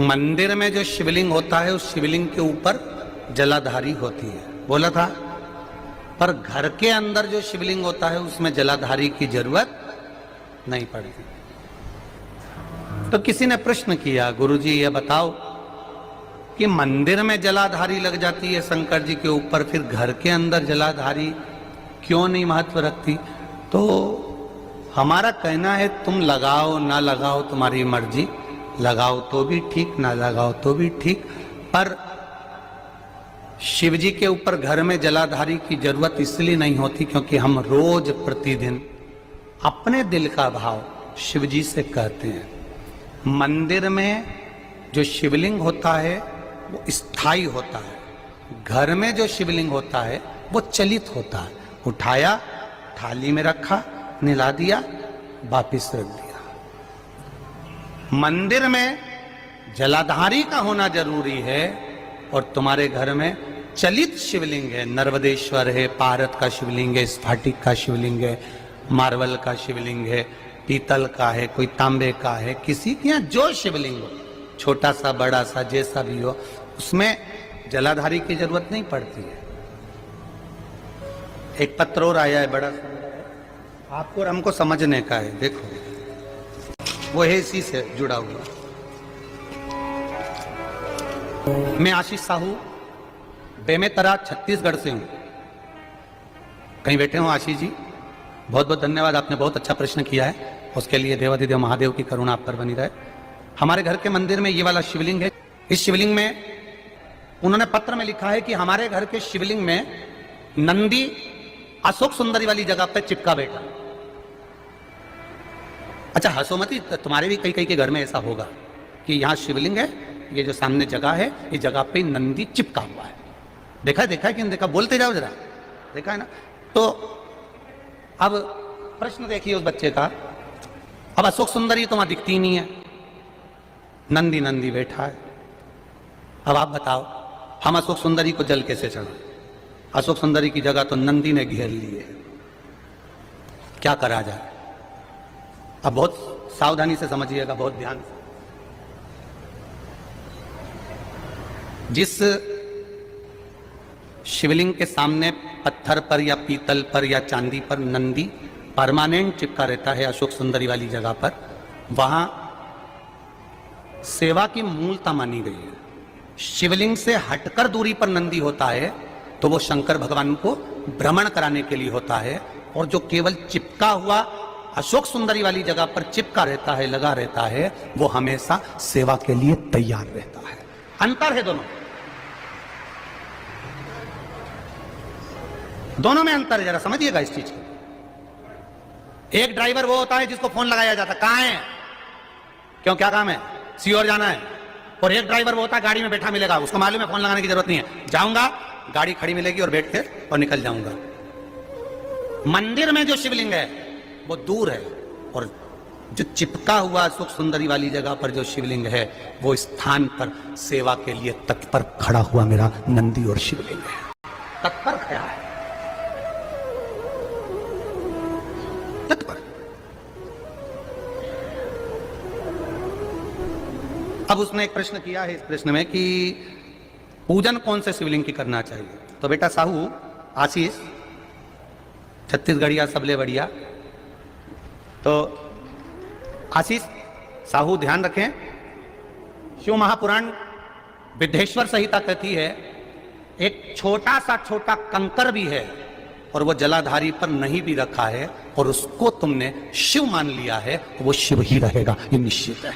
मंदिर में जो शिवलिंग होता है उस शिवलिंग के ऊपर जलाधारी होती है, बोला था। पर घर के अंदर जो शिवलिंग होता है उसमें जलाधारी की जरूरत नहीं पड़ती। तो किसी ने प्रश्न किया, गुरुजी ये बताओ कि मंदिर में जलाधारी लग जाती है शंकर जी के ऊपर, फिर घर के अंदर जलाधारी क्यों नहीं महत्व रखती? तो हमारा कहना है तुम लगाओ ना लगाओ तुम्हारी मर्जी, लगाओ तो भी ठीक ना लगाओ तो भी ठीक, पर शिव जी के ऊपर घर में जलाधारी की जरूरत इसलिए नहीं होती क्योंकि हम रोज प्रतिदिन अपने दिल का भाव शिव जी से कहते हैं। मंदिर में जो शिवलिंग होता है वो स्थायी होता है, घर में जो शिवलिंग होता है वो चलित होता है। उठाया, थाली में रखा, निला दिया, वापिस रख दिया। मंदिर में जलाधारी का होना जरूरी है और तुम्हारे घर में चलित शिवलिंग है, नर्मदेश्वर है, पारत का शिवलिंग है, स्फटिक का शिवलिंग है, मार्बल का शिवलिंग है, पीतल का है, कोई तांबे का है, किसी के यहाँ जो शिवलिंग हो, छोटा सा बड़ा सा जैसा भी हो, उसमें जलाधारी की जरूरत नहीं पड़ती है। एक पत्र और आया है, बड़ा सा आपको और हमको समझने का है, देखो वो है इसी से जुड़ा हुआ। मैं आशीष साहू बेमेतरा छत्तीसगढ़ से हूं। कहीं बैठे हो आशीष जी? बहुत बहुत धन्यवाद, आपने बहुत अच्छा प्रश्न किया है, उसके लिए देवाधिदेव महादेव की करुणा आप पर बनी रहे। हमारे घर के मंदिर में ये वाला शिवलिंग है। इस शिवलिंग में उन्होंने पत्र में लिखा है कि हमारे घर के शिवलिंग में नंदी अशोक सुंदरी वाली जगह पे चिपका बैठा। अच्छा हंसो मत, तुम्हारे भी कई कई के घर में ऐसा होगा कि यहाँ शिवलिंग है, ये जो सामने जगह है, ये जगह पे नंदी चिपका हुआ है। देखा है कि नहीं देखा? बोलते जाओ जरा, देखा है ना? तो अब प्रश्न देखिए उस बच्चे का, अब अशोक सुंदरी तो वहां दिखती ही नहीं है, नंदी नंदी बैठा है। अब आप बताओ हम अशोक सुंदरी को जल कैसे चढ़ाएं? अशोक सुंदरी की जगह तो नंदी ने घेर ली है, क्या करा जाए? अब बहुत सावधानी से समझिएगा, बहुत ध्यान से। जिस शिवलिंग के सामने पत्थर पर या पीतल पर या चांदी पर नंदी परमानेंट चिपका रहता है अशोक सुंदरी वाली जगह पर, वहां सेवा की मूलता मानी गई है। शिवलिंग से हटकर दूरी पर नंदी होता है तो वो शंकर भगवान को भ्रमण कराने के लिए होता है, और जो केवल चिपका हुआ अशोक सुंदरी वाली जगह पर चिपका रहता है, लगा रहता है, वो हमेशा सेवा के लिए तैयार रहता है। अंतर है दोनों में अंतर है, जरा समझिएगा इस चीज को। एक ड्राइवर वो होता है जिसको फोन लगाया जाता है, कहां है, क्यों, क्या काम है, सीओर जाना है। और एक ड्राइवर वो होता है गाड़ी में बैठा मिलेगा, उसको मालूम है फोन लगाने की जरूरत नहीं है, जाऊंगा गाड़ी खड़ी मिलेगी और बैठ के और निकल जाऊंगा। मंदिर में जो शिवलिंग है वो दूर है, और जो चिपका हुआ अशोक सुंदरी वाली जगह पर जो शिवलिंग है वो स्थान पर सेवा के लिए तत्पर खड़ा हुआ मेरा नंदी और शिवलिंग है, तत्पर खड़ा है, तत्पर। अब उसने एक प्रश्न किया है इस प्रश्न में कि पूजन कौन से शिवलिंग की करना चाहिए? तो बेटा साहू आशीष छत्तीसगढ़िया सबले बढ़िया, तो आशीष साहू ध्यान रखें, शिव महापुराण विद्धेश्वर संहिता कहती है एक छोटा सा छोटा कंकर भी है और वो जलाधारी पर नहीं भी रखा है और उसको तुमने शिव मान लिया है, वो शिव ही रहेगा, ये निश्चित है।